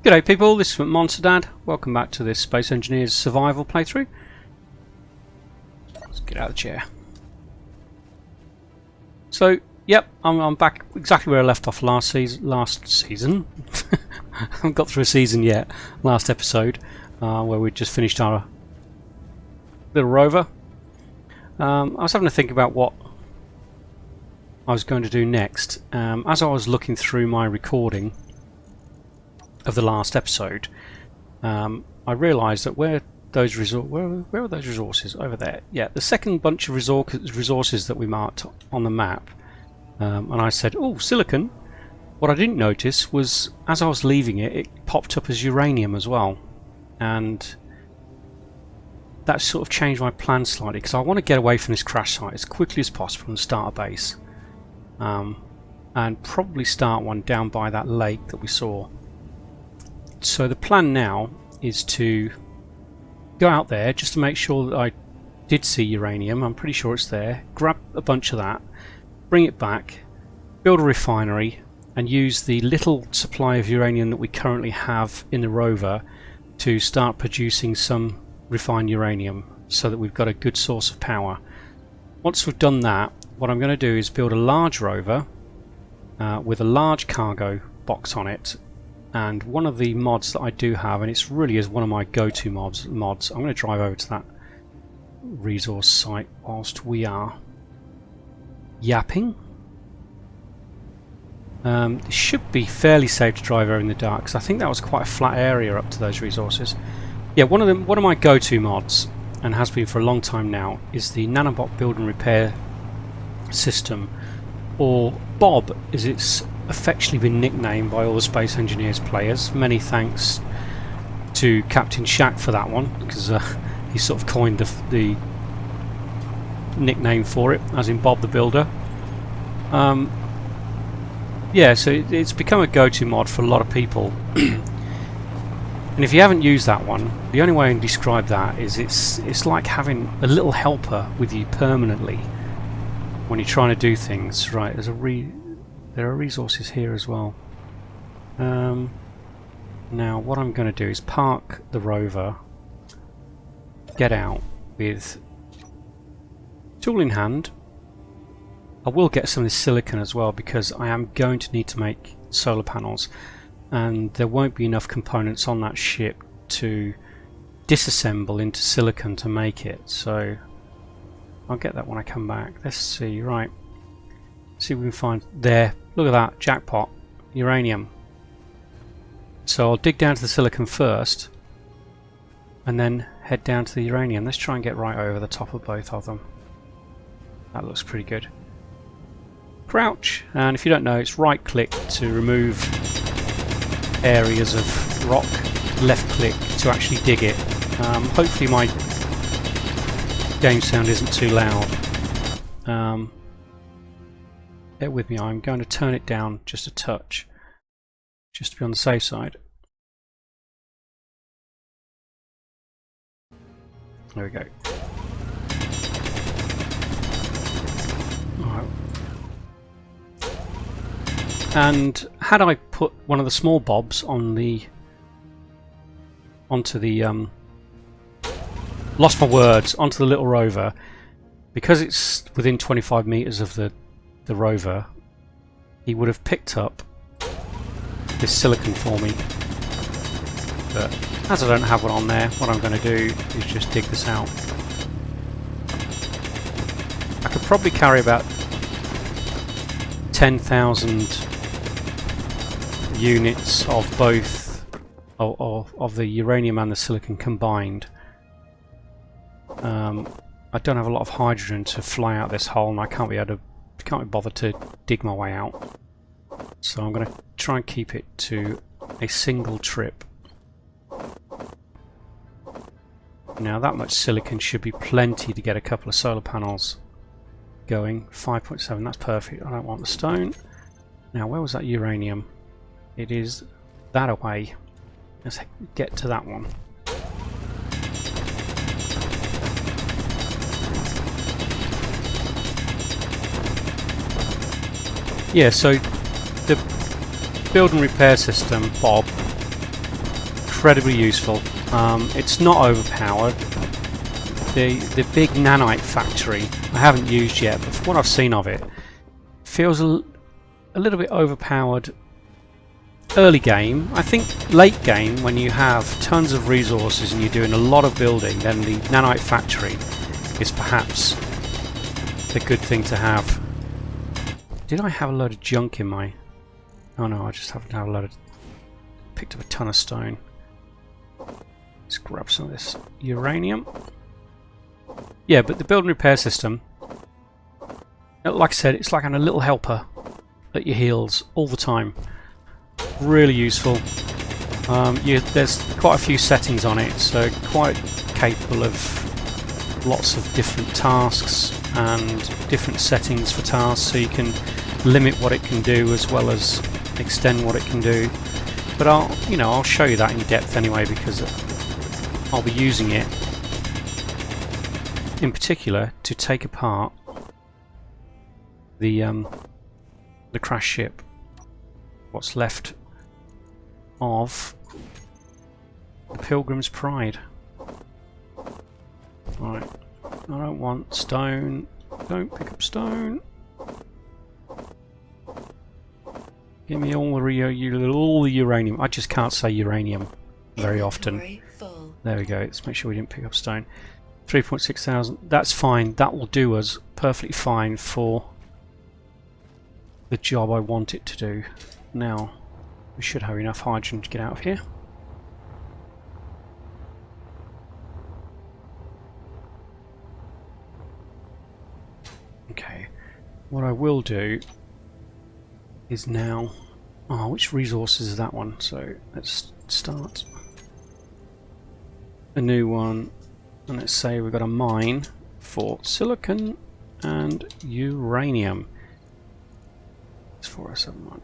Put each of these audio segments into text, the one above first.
G'day people, this is MonsterDad. Welcome back to this Space Engineers survival playthrough. Let's get out of the chair. So, yep, I'm back exactly where I left off last season. I haven't got through a season yet. Last episode, where we just finished our little rover. I was having to think about what I was going to do next. As I was looking through my recording of the last episode, I realised that where were those resources? Over there. Yeah, the second bunch of resources that we marked on the map, and I said, oh, silicon. What I didn't notice was, as I was leaving it, it popped up as uranium as well, and that sort of changed my plan slightly, because I want to get away from this crash site as quickly as possible and start a base, and probably start one down by that lake that we saw. So the plan now is to go out there just to make sure that I did see uranium. I'm pretty sure it's there. Grab a bunch of that, bring it back, build a refinery, and use the little supply of uranium that we currently have in the rover to start producing some refined uranium, so that we've got a good source of power. Once we've done that, what I'm going to do is build a large rover with a large cargo box on it. And one of the mods that I do have, and it's really is one of my go-to mods, I'm going to drive over to that resource site whilst we are yapping. It should be fairly safe to drive over in the dark, because I think that was quite a flat area up to those resources. Yeah, one of my go-to mods, and has been for a long time now, is the Nanobot build and repair system, or Bob as it's affectionately been nicknamed by all the Space Engineers players. Many thanks to Captain Shack for that one, because he sort of coined the nickname for it, as in Bob the Builder. Yeah, so it's become a go-to mod for a lot of people. And if you haven't used that one, the only way I can describe that is it's like having a little helper with you permanently when you're trying to do things. Right, there are resources here as well. Now what I'm going to do is park the rover, get out with tool in hand. I will get some of this silicon as well, because I am going to need to make solar panels, and there won't be enough components on that ship to disassemble into silicon to make it, so I'll get that when I come back. Let's see, right, see if we can find there. Look at that, jackpot, uranium. So I'll dig down to the silicon first and then head down to the uranium. Let's try and get right over the top of both of them. That looks pretty good. Crouch, and if you don't know, it's right click to remove areas of rock, left click to actually dig it. Hopefully my game sound isn't too loud. Bear with me, I'm going to turn it down just a touch, just to be on the safe side. There we go. Alright. And had I put one of the small bobs on onto the lost my words, onto the little rover, because it's within 25 meters of the rover, he would have picked up this silicon for me, but as I don't have one on there, what I'm going to do is just dig this out. I could probably carry about 10,000 units of both of the uranium and the silicon combined. I don't have a lot of hydrogen to fly out this hole, and I can't be bothered to dig my way out, so I'm going to try and keep it to a single trip. Now that much silicon should be plenty to get a couple of solar panels going. 5.7, that's perfect. I don't want the stone. Now where was that uranium? It is that away. Let's get to that one. Yeah, so the build and repair system, Bob, incredibly useful. It's not overpowered. The big nanite factory I haven't used yet, but from what I've seen of it, feels a little bit overpowered early game. I think late game, when you have tons of resources and you're doing a lot of building, then the nanite factory is perhaps a good thing to have. Did I have a load of junk in my... Oh no, I just happened to have a load of... Picked up a ton of stone. Let's grab some of this uranium. Yeah, but the build and repair system, like I said, it's like a little helper at your heels all the time. Really useful. There's quite a few settings on it, so quite capable of lots of different tasks and different settings for tasks, so you can limit what it can do as well as extend what it can do. But I'll show you that in depth anyway, because I'll be using it in particular to take apart the crash ship. What's left of the Pilgrim's Pride. Right, I don't want stone. Don't pick up stone. Give me all the uranium. I just can't say uranium very often. There we go. Let's make sure we didn't pick up stone. 3.6 thousand. That's fine. That will do us perfectly fine for the job I want it to do. Now, we should have enough hydrogen to get out of here. Okay. What I will do is now... Oh, which resources is that one? So, let's start a new one. And let's say we've got a mine for silicon and uranium. It's 4071.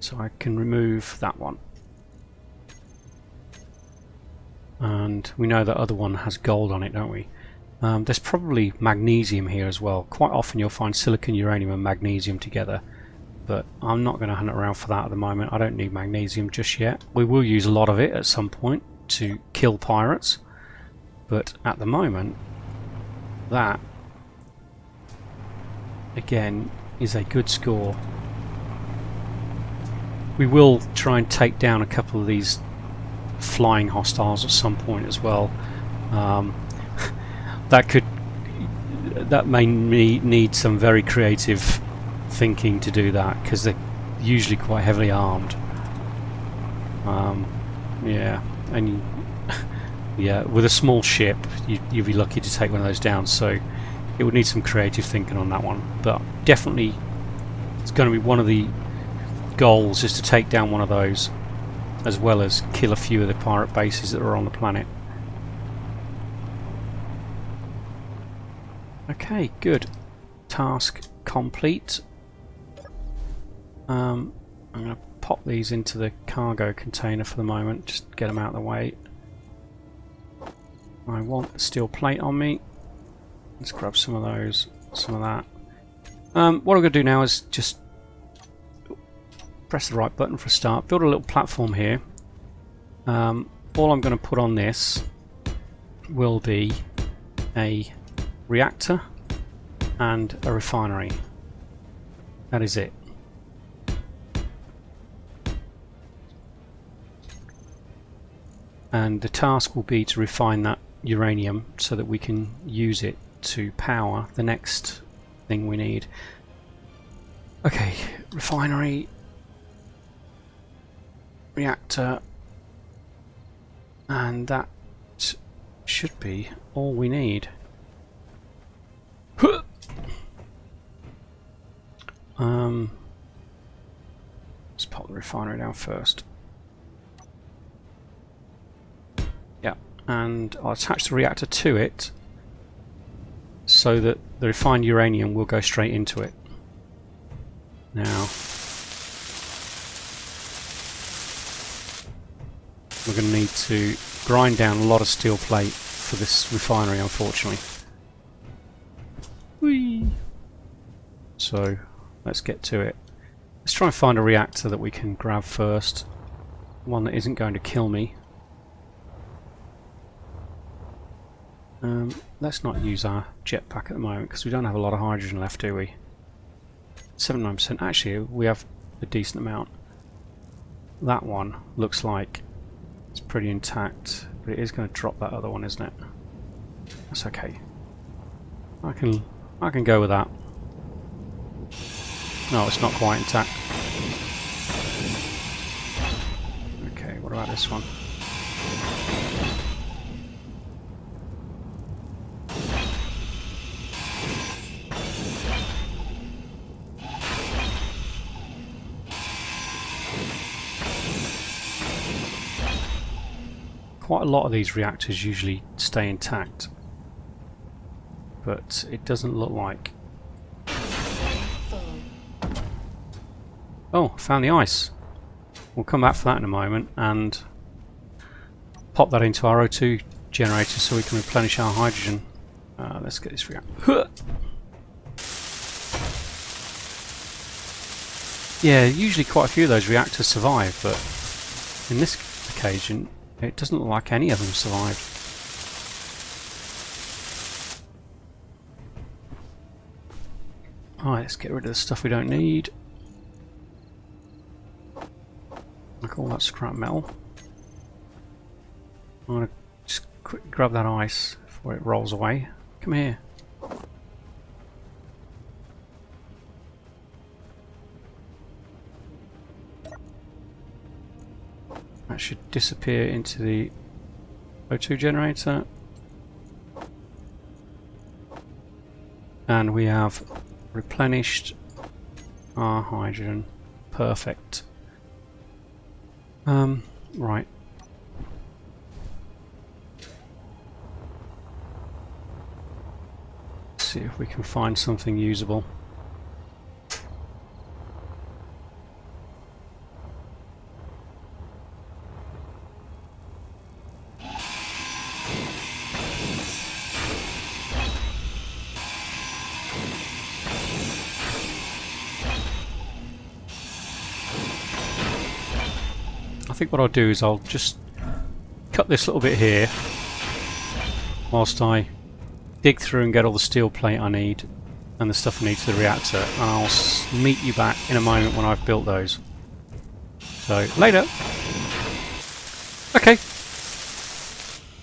So I can remove that one. And we know that other one has gold on it, don't we? There's probably magnesium here as well. Quite often you'll find silicon, uranium and magnesium together. But I'm not going to hunt around for that at the moment. I don't need magnesium just yet. We will use a lot of it at some point to kill pirates, but at the moment that again is a good score. We will try and take down a couple of these flying hostiles at some point as well. That may need some very creative thinking to do that, because they're usually quite heavily armed. Yeah. And yeah, with a small ship you'd be lucky to take one of those down, so it would need some creative thinking on that one. But definitely it's going to be one of the goals, is to take down one of those as well as kill a few of the pirate bases that are on the planet. Okay, good. Task complete. I'm going to pop these into the cargo container for the moment, just get them out of the way. I want a steel plate on me. Let's grab some of those, some of that. What I'm going to do now is just press the right button for a start, build a little platform here. All I'm going to put on this will be a reactor and a refinery. That is it. And the task will be to refine that uranium so that we can use it to power the next thing we need. Okay, refinery, reactor, and that should be all we need. Let's pop the refinery down first. Yeah, and I'll attach the reactor to it so that the refined uranium will go straight into it. Now we're going to need to grind down a lot of steel plate for this refinery, unfortunately. Whee! So let's get to it. Let's try and find a reactor that we can grab first. one that isn't going to kill me. Let's not use our jetpack at the moment because we don't have a lot of hydrogen left, do we? 79%. Actually, we have a decent amount. That one looks like it's pretty intact, but it is going to drop that other one, isn't it? That's okay. I can go with that. No, it's not quite intact. Okay, what about this one? Quite a lot of these reactors usually stay intact, but it doesn't look like. Oh, found the ice. We'll come back for that in a moment and pop that into our O2 generator so we can replenish our hydrogen. Let's get this reactor. Yeah, usually quite a few of those reactors survive, but in this occasion it doesn't look like any of them survived. Alright, let's get rid of the stuff we don't need. Like all that scrap metal. I'm going to just quickly grab that ice before it rolls away. Come here. That should disappear into the O2 generator. And we have replenished our hydrogen. Perfect. Right. Let's see if we can find something usable. I think what I'll do is I'll just cut this little bit here whilst I dig through and get all the steel plate I need and the stuff I need for the reactor, and I'll meet you back in a moment when I've built those. So, later! Okay,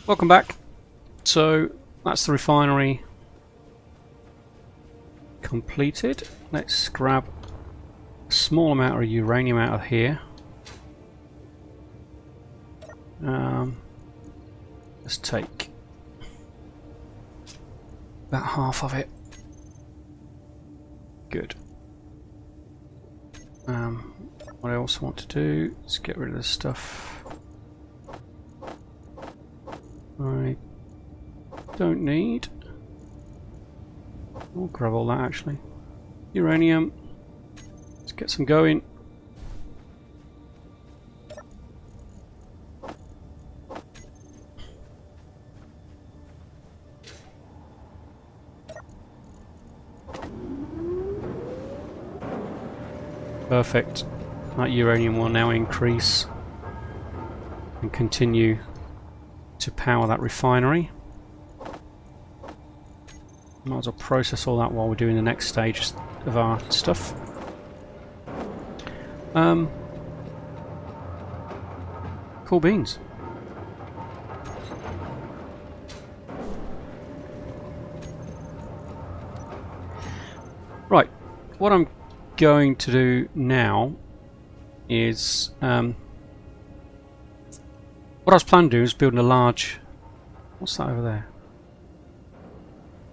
welcome back. So, that's the refinery completed. Let's grab a small amount of uranium out of here. Let's take about half of it. Good. What I also want to do is get rid of this stuff I don't need. We'll grab all that actually. Uranium. Let's get some going. Perfect. That uranium will now increase and continue to power that refinery. Might as well process all that while we're doing the next stage of our stuff. Cool beans. Right, what I'm going to do now is what I was planning to do is building a large, what's that over there?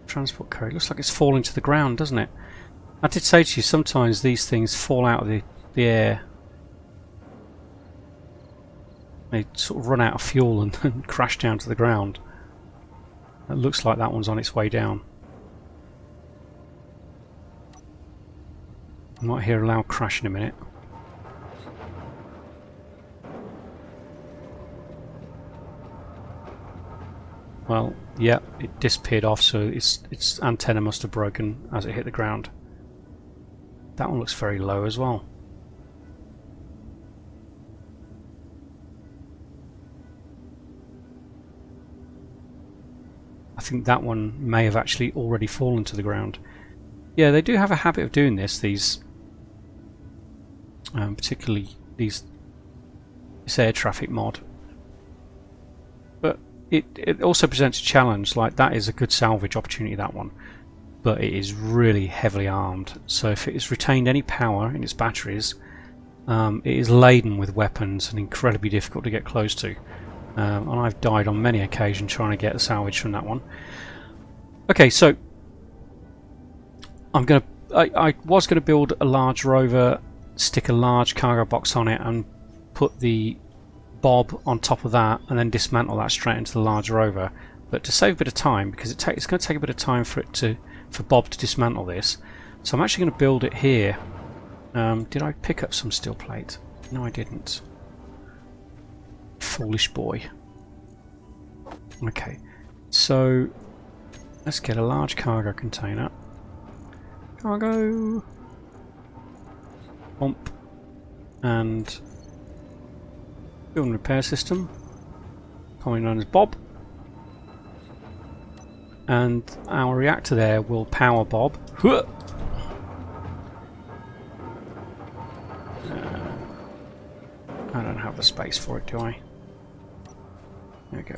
Transport carrier. Looks like it's falling to the ground, doesn't it? I did say to you sometimes these things fall out of the air. They sort of run out of fuel and crash down to the ground. It looks like that one's on its way down. I might hear a loud crash in a minute. Well, yeah, it disappeared off, so its antenna must have broken as it hit the ground. That one looks very low as well. think that one may have actually already fallen to the ground. Yeah, they do have a habit of doing this, these particularly this air traffic mod. But it also presents a challenge. Like, that is a good salvage opportunity, that one, but it is really heavily armed, so if it has retained any power in its batteries, it is laden with weapons and incredibly difficult to get close to. And I've died on many occasions trying to get a salvage from that one. Okay, so I was gonna build a large rover, stick a large cargo box on it, and put the Bob on top of that, and then dismantle that straight into the large rover. But to save a bit of time, because it's going to take a bit of time for Bob to dismantle this, so I'm actually going to build it here. Did I pick up some steel plate? No, I didn't. Foolish boy. Okay, so let's get a large cargo container. Cargo. Pump. And building repair system. Commonly known as Bob. And our reactor there will power Bob. I don't have the space for it, do I? There we go.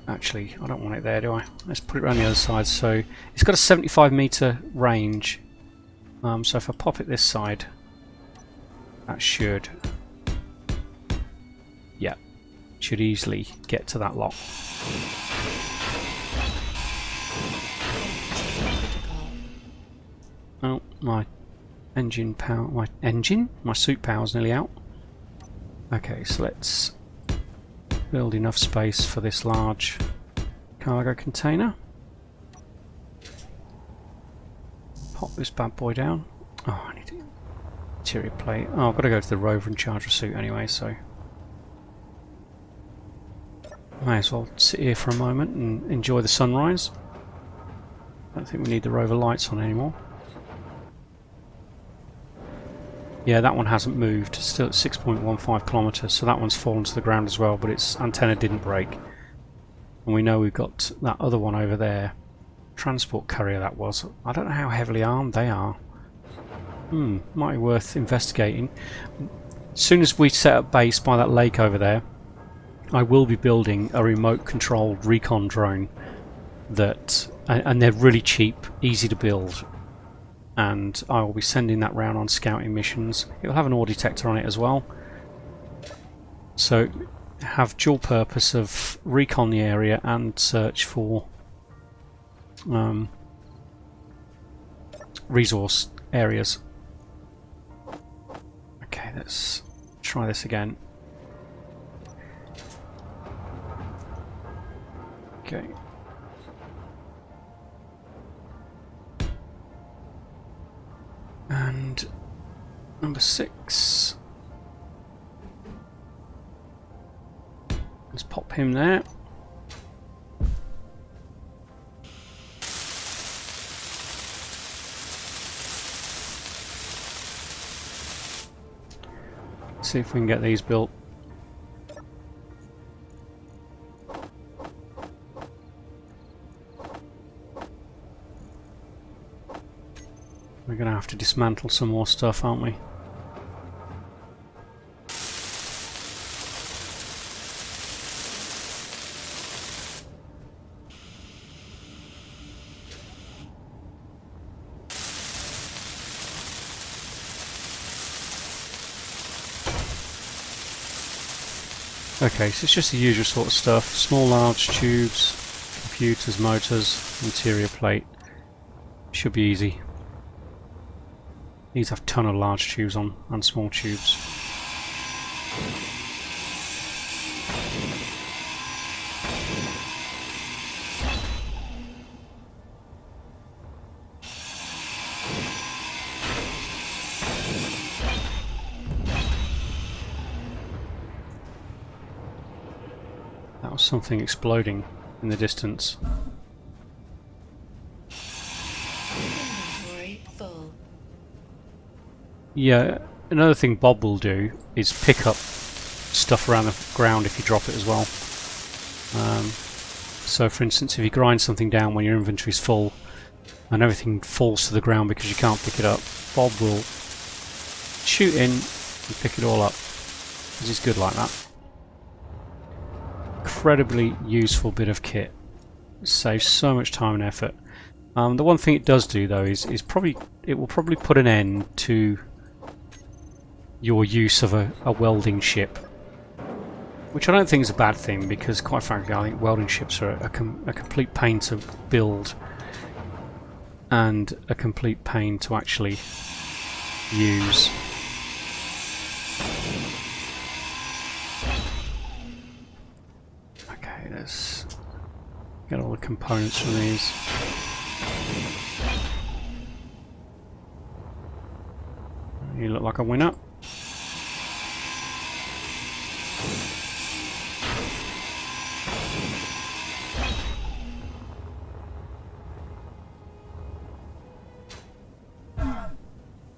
Actually, I don't want it there, do I? Let's put it around the other side. So it's got a 75-meter range. So if I pop it this side, that should, yeah, should easily get to that lot. Oh, my engine power, my suit power's nearly out. Okay, so let's build enough space for this large cargo container. Pop this bad boy down. Oh, I need to interior plate. Oh, I've got to go to the rover and charge the suit anyway, so may as well sit here for a moment and enjoy the sunrise. I don't think we need the rover lights on anymore. Yeah, that one hasn't moved, still at 6.15 kilometers, so that one's fallen to the ground as well, but its antenna didn't break. And we know we've got that other one over there. Transport carrier that was. I don't know how heavily armed they are. Might be worth investigating. As soon as we set up base by that lake over there, I will be building a remote controlled recon drone that, and they're really cheap, easy to build. And I will be sending that round on scouting missions. It will have an ore detector on it as well, so have dual purpose of recon the area and search for resource areas. Okay, let's try this again. Okay. And number 6. Let's pop him there. See if we can get these built. We're going to have to dismantle some more stuff, aren't we? Okay, so it's just the usual sort of stuff. Small, large tubes, computers, motors, interior plate. Should be easy. These have a ton of large tubes on and small tubes. That was something exploding in the distance. Yeah, another thing Bob will do is pick up stuff around the ground if you drop it as well. So for instance, if you grind something down when your inventory's full and everything falls to the ground because you can't pick it up, Bob will shoot in and pick it all up, because he's good like that. Incredibly useful bit of kit. Saves so much time and effort. The one thing it does do though is it will probably put an end to your use of a welding ship, which I don't think is a bad thing, because quite frankly I think welding ships are a complete pain to build and a complete pain to actually use. Okay, let's get all the components from these. You look like a winner.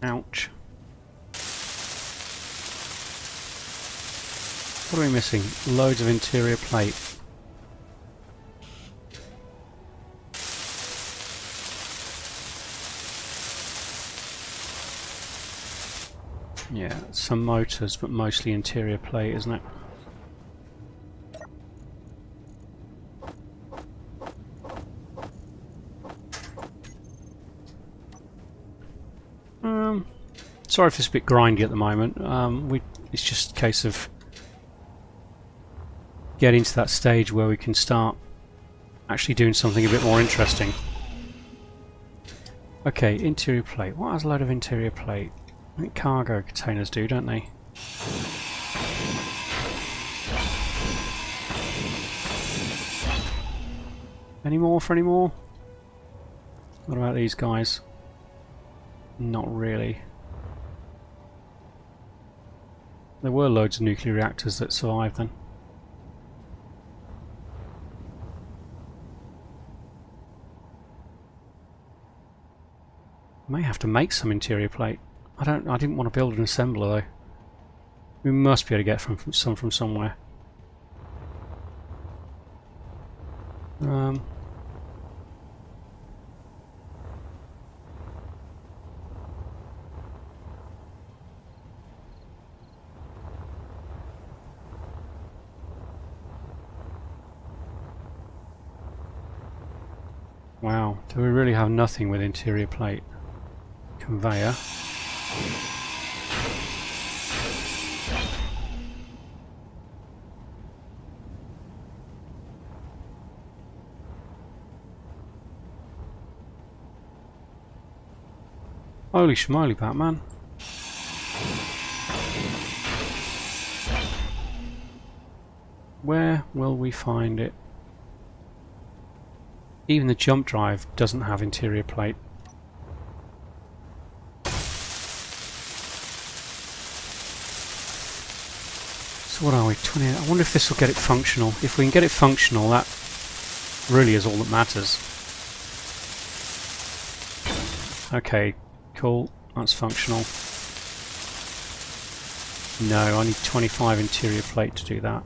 Ouch. What are we missing? Loads of interior plate. Yeah, some motors, but mostly interior plate, isn't it? Sorry if it's a bit grindy at the moment. It's just a case of getting to that stage where we can start actually doing something a bit more interesting. Okay, interior plate. What has a load of interior plate? I think cargo containers do, don't they? Any more for any more? What about these guys? Not really. There were loads of nuclear reactors that survived then. May have to make some interior plate. I didn't want to build an assembler though. We must be able to get some from somewhere. Wow, do we really have nothing with interior plate? Conveyor. Holy schmoly, Batman. Where will we find it? Even the jump drive doesn't have interior plate. So what are we? 28. I wonder if this will get it functional. If we can get it functional, that really is all that matters. Okay, cool. That's functional. No, I need 25 interior plate to do that.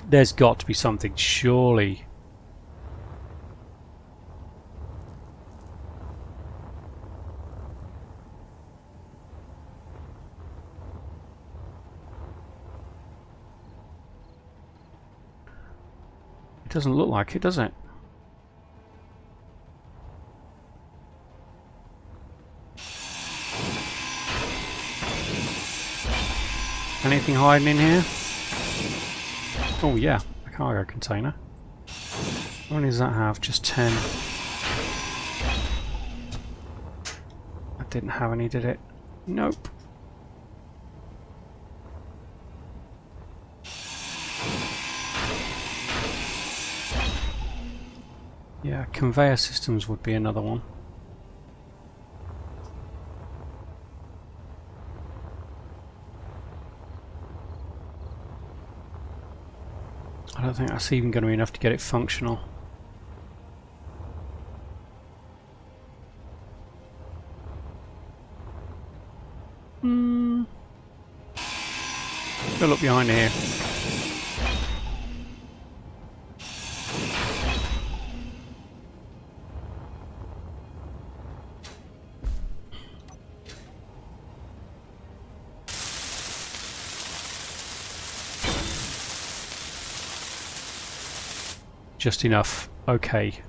There's got to be something, surely. It doesn't look like it, does it? Anything hiding in here? Oh yeah, a cargo container. How many does that have? Just 10. That didn't have any, did it? Nope. Yeah, conveyor systems would be another one. I don't think that's even going to be enough to get it functional. Go look behind here. Just enough. Okay,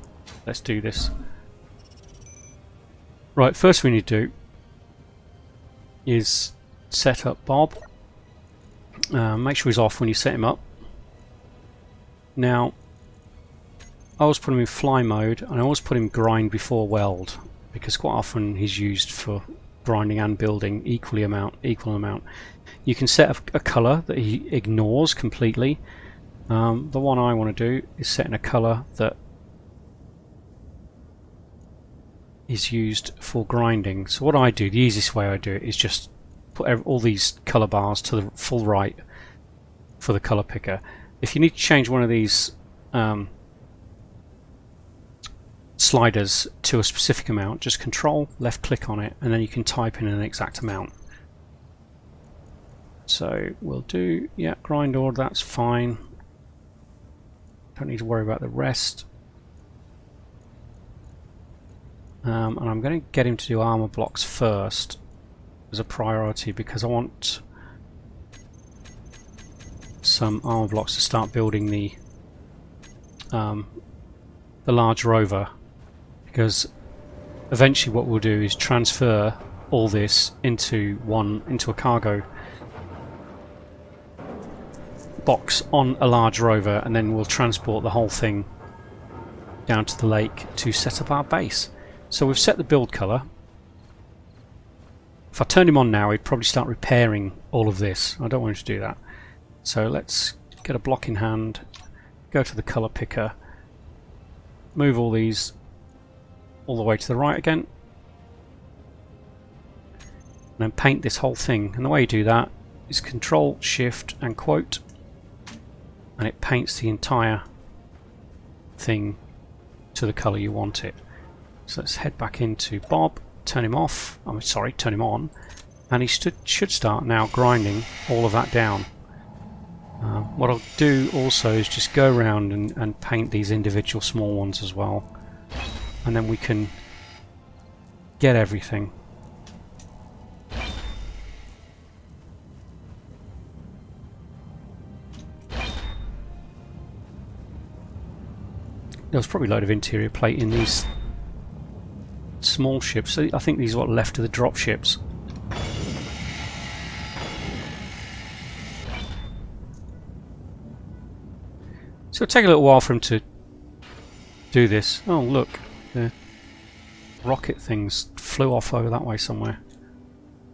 let's do this. Right, first we need to do is set up Bob. Make sure he's off when you set him up. Now, I always put him in fly mode, and I always put him grind before weld, because quite often he's used for grinding and building equal amount. You can set a colour that he ignores completely. The one I want to do is set in a colour that is used for grinding. So what I do, the easiest way I do it, is just put all these colour bars to the full right for the colour picker. If you need to change one of these sliders to a specific amount, just control left click on it and then you can type in an exact amount. So we'll do, yeah, grind ore, that's fine. Don't need to worry about the rest. And I'm going to get him to do armor blocks first as a priority, because I want some armor blocks to start building the large rover, because eventually what we'll do is transfer all this into a cargo box on a large rover, and then we'll transport the whole thing down to the lake to set up our base. So we've set the build colour. If I turn him on now, he'd probably start repairing all of this. I don't want him to do that. So let's get a block in hand, go to the colour picker, move all these all the way to the right again, and then paint this whole thing. And the way you do that is Control, Shift and quote, and it paints the entire thing to the colour you want it. So let's head back into Bob, turn him off, turn him on, and he should start now grinding all of that down. What I'll do also is just go around and paint these individual small ones as well, and then we can get everything. There's probably a load of interior plate in these small ships. So I think these are what left of the drop ships. So it'll take a little while for him to do this. Oh look, the rocket things flew off over that way somewhere.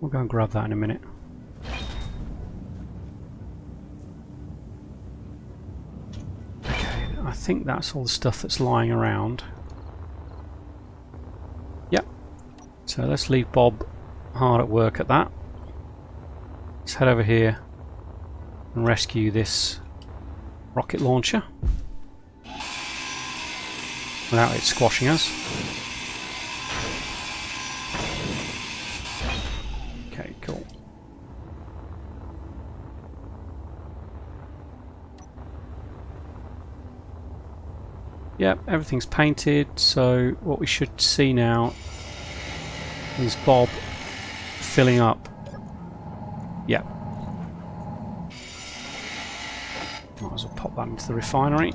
We'll go and grab that in a minute. Okay, I think that's all the stuff that's lying around. Yep. So let's leave Bob hard at work at that. Let's head over here and rescue this rocket launcher without it squashing us. Okay, cool. Yep, everything's painted, so what we should see now is Bob filling up. Yep. Might as well pop that into the refinery.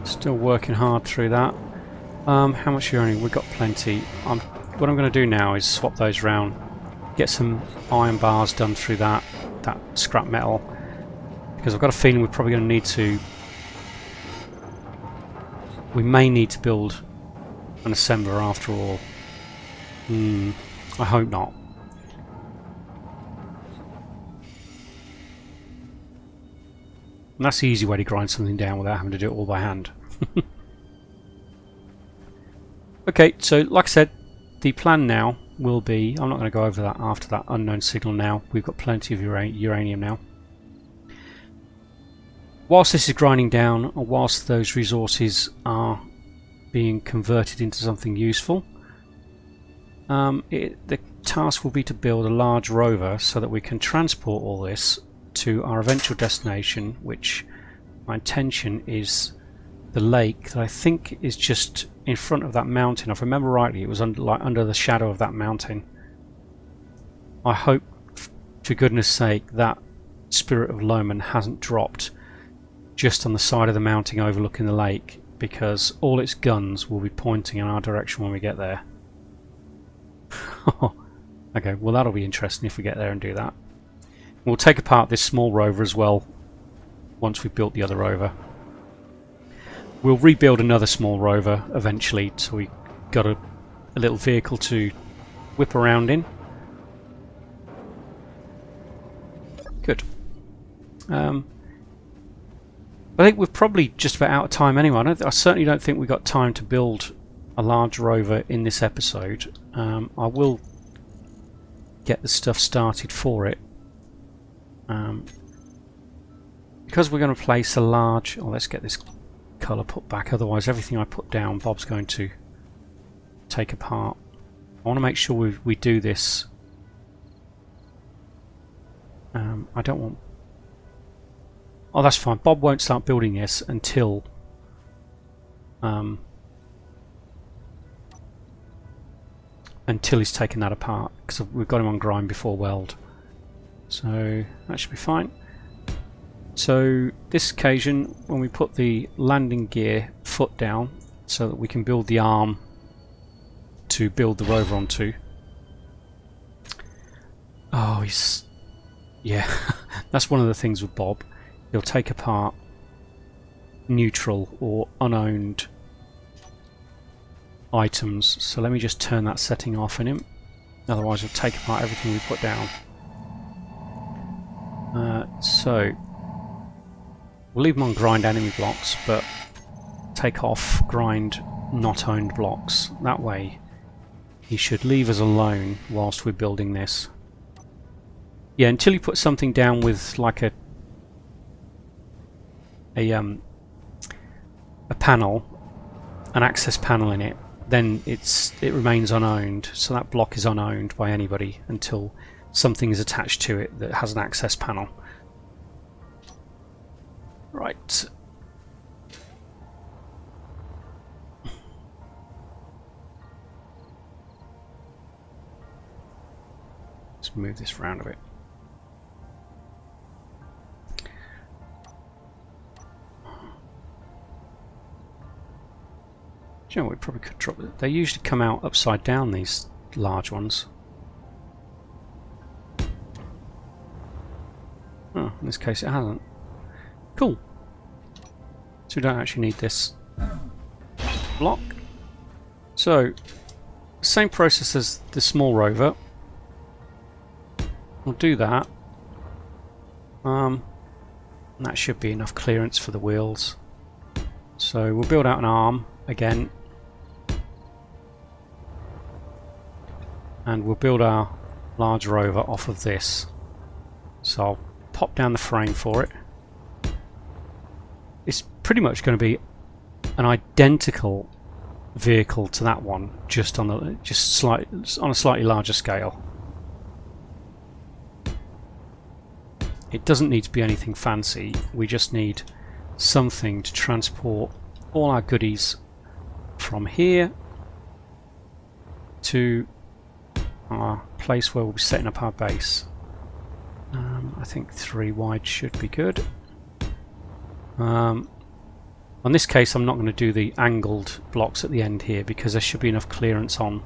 Still working hard through that. How much are you earning? We've got plenty. What I'm going to do now is swap those round, get some iron bars done through that scrap metal, because I've got a feeling we're probably going to need to. We may need to build an assembler after all. I hope not. And that's the easy way to grind something down without having to do it all by hand. Okay, so like I said, the plan now will be, I'm not going to go over that after that unknown signal now, we've got plenty of uranium now. Whilst this is grinding down, or whilst those resources are being converted into something useful, the task will be to build a large rover so that we can transport all this to our eventual destination, which my intention is the lake that I think is just in front of that mountain. If I remember rightly, it was under the shadow of that mountain. I hope, for goodness sake, that Spirit of Loman hasn't dropped just on the side of the mountain overlooking the lake, because all its guns will be pointing in our direction when we get there. Okay, well that'll be interesting if we get there and do that. We'll take apart this small rover as well once we've built the other rover. We'll rebuild another small rover eventually, so we got a little vehicle to whip around in. Good. I think we're probably just about out of time anyway. I certainly don't think we've got time to build a large rover in this episode. I will get the stuff started for it. Because we're going to place a large... Oh, let's get this colour put back, otherwise everything I put down Bob's going to take apart. I want to make sure we do this. I don't want... Oh, that's fine. Bob won't start building this until he's taken that apart, because we've got him on grind before weld. So that should be fine. So this occasion, when we put the landing gear foot down so that we can build the arm to build the rover onto. Oh, he's... Yeah, that's one of the things with Bob. He'll take apart neutral or unowned items. So let me just turn that setting off in him. Otherwise he'll take apart everything we put down. So we'll leave him on grind enemy blocks, but take off grind not owned blocks. That way he should leave us alone whilst we're building this. Yeah, until you put something down with like a panel, an access panel in it, then it remains unowned. So that block is unowned by anybody until something is attached to it that has an access panel. Right. Let's move this round a bit. Do you know, we probably could drop it. They usually come out upside down, these large ones. Oh, in this case it hasn't. Cool. So we don't actually need this block. So, same process as the small rover. We'll do that. And that should be enough clearance for the wheels. So we'll build out an arm again. And we'll build our large rover off of this. So I'll pop down the frame for it. It's pretty much going to be an identical vehicle to that one, just on a slightly larger scale. It doesn't need to be anything fancy. We just need something to transport all our goodies from here to our place where we'll be setting up our base. I think 3 wide should be good. On this case I'm not going to do the angled blocks at the end here, because there should be enough clearance on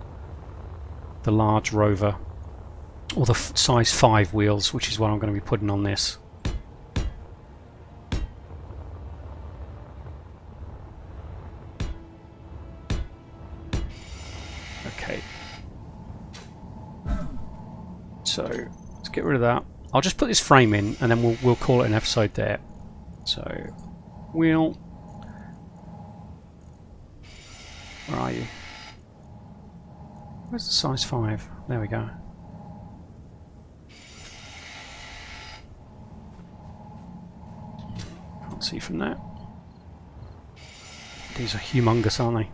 the large rover, or the size 5 wheels, which is what I'm going to be putting on this. Okay. So let's get rid of that. I'll just put this frame in and then we'll call it an episode there. So wheel. Where are you? Where's the size 5? There we go. Can't see from there. These are humongous, aren't they?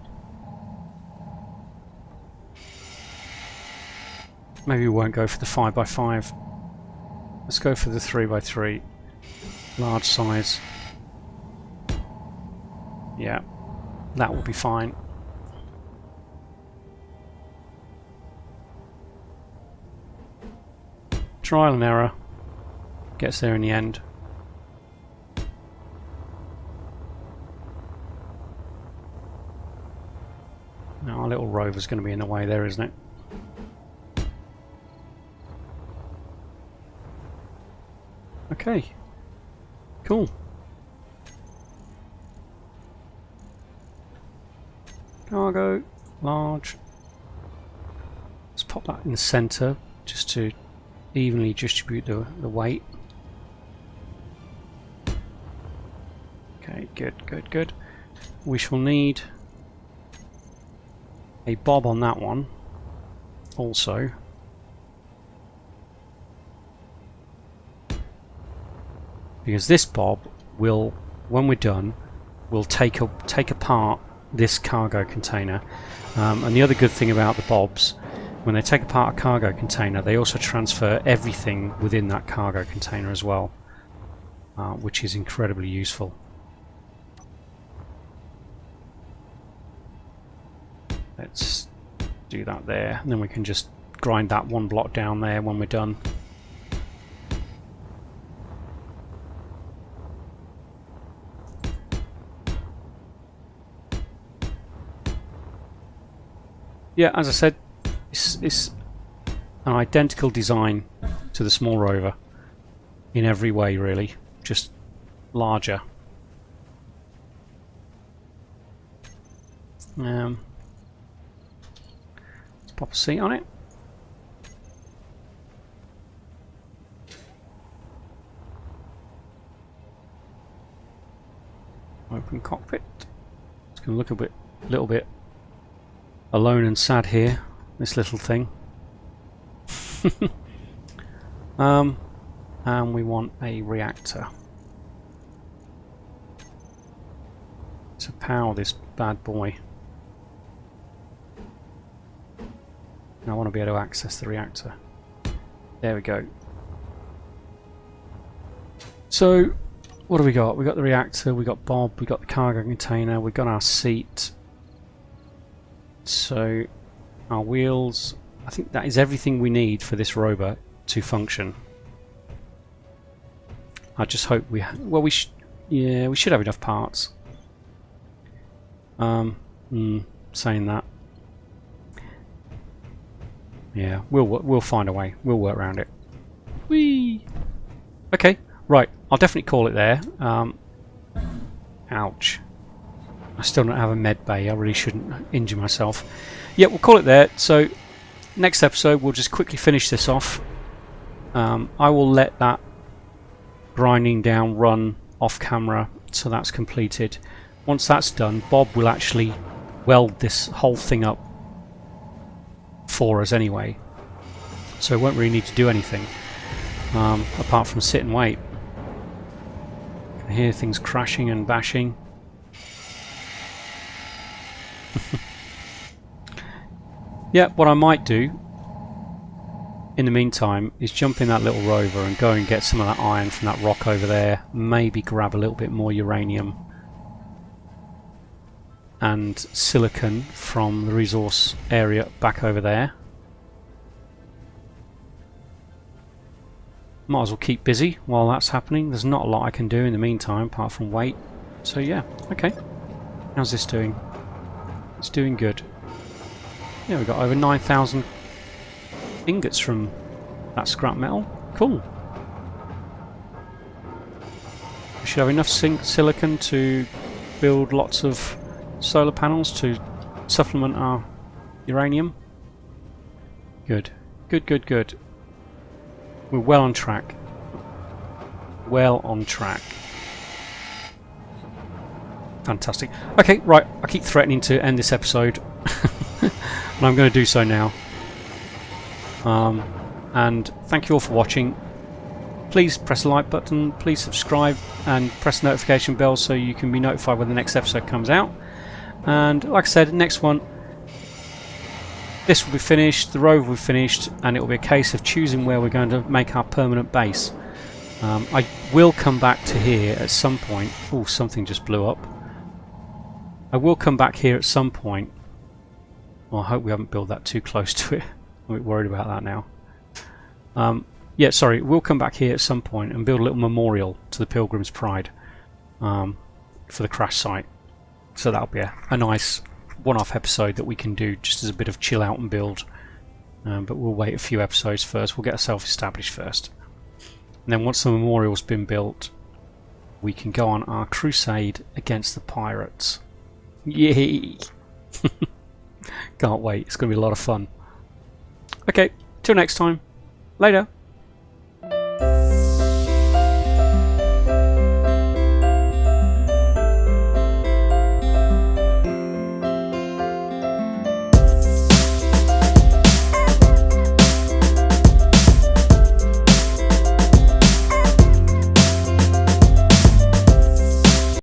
Maybe we won't go for the 5x5. Let's go for the 3x3. Large size. Yeah, that will be fine. Trial and error. Gets there in the end. Now our little rover's going to be in the way there, isn't it? Okay. Cool. Cargo, large. Let's pop that in the centre just to evenly distribute the weight. Okay, good, good, good. We shall need a bob on that one also. Because this bob will, when we're done, will take apart this cargo container. And the other good thing about the bobs, when they take apart a cargo container, they also transfer everything within that cargo container as well, which is incredibly useful. Let's do that there, and then we can just grind that one block down there when we're done. Yeah, as I said, it's an identical design to the small rover in every way, really, just larger. Let's pop a seat on it. Open cockpit. It's going to look a little bit alone and sad here, this little thing. And we want a reactor to power this bad boy. And I want to be able to access the reactor. There we go. So, what do we got? We got the reactor, we got Bob, we got the cargo container, we got our seat. So, our wheels, I think that is everything we need for this rover to function. I just hope we we should have enough parts. Saying that, yeah, we'll find a way. We'll work around it. Whee! Okay, right. I'll definitely call it there. Ouch. I still don't have a med bay. I really shouldn't injure myself. Yeah, we'll call it there. So, next episode, we'll just quickly finish this off. I will let that grinding down run off camera, so that's completed. Once that's done, Bob will actually weld this whole thing up for us anyway. So, we won't really need to do anything apart from sit and wait. I can hear things crashing and bashing. Yeah, what I might do in the meantime is jump in that little rover and go and get some of that iron from that rock over there, maybe grab a little bit more uranium and silicon from the resource area back over there. Might as well keep busy while that's happening. There's not a lot I can do in the meantime apart from wait. So yeah, okay. How's this doing? It's doing good. Yeah, we've got over 9,000 ingots from that scrap metal. Cool. We should have enough silicon to build lots of solar panels to supplement our uranium. Good. Good, good, good. We're well on track. Well on track. Fantastic. Okay, right. I keep threatening to end this episode. And I'm going to do so now. And thank you all for watching. Please press the like button, please subscribe and press the notification bell so you can be notified when the next episode comes out. And like I said, next one, this will be finished, the road will be finished, and it will be a case of choosing where we're going to make our permanent base. I will come back to here at some point. Oh, something just blew up. I will come back here at some point. Well, I hope we haven't built that too close to it. I'm a bit worried about that now. Yeah, sorry, we'll come back here at some point and build a little memorial to the Pilgrim's Pride for the crash site. So that'll be a nice one-off episode that we can do just as a bit of chill out and build. But we'll wait a few episodes first. We'll get ourselves established first. And then once the memorial's been built, we can go on our crusade against the pirates. Yay! Can't wait. It's going to be a lot of fun. Okay, till next time. Later.